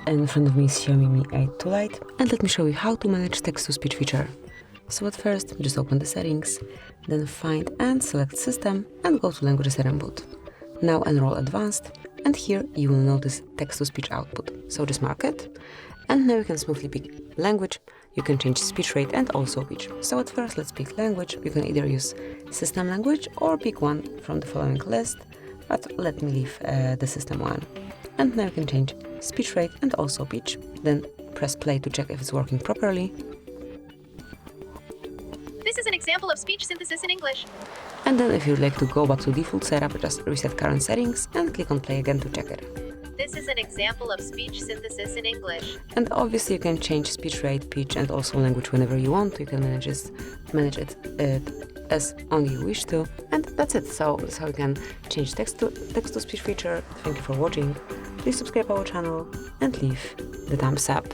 In front of me is XIAOMI Mi A2 Lite, and let me show you how to manage text-to-speech feature. So at first, just open the settings, then find and select System and go to Languages and Input. Now enroll Advanced, and here you will notice text-to-speech output. So just mark it, and now you can smoothly pick language. You can change speech rate and also pitch. So at first, let's pick language. You can either use system language or pick one from the following list, but let me leave the system one. And now you can change speech rate and also pitch. Then press play to check if it's working properly. This is an example of speech synthesis in English. And then if you'd like to go back to default setup, just reset current settings and click on play again to check it. This is an example of speech synthesis in English. And obviously you can change speech rate, pitch and also language whenever you want. You can manage it as only you wish to. And that's it. So that's how you can change text-to-speech feature. Thank you for watching. Please subscribe our channel and leave the thumbs up.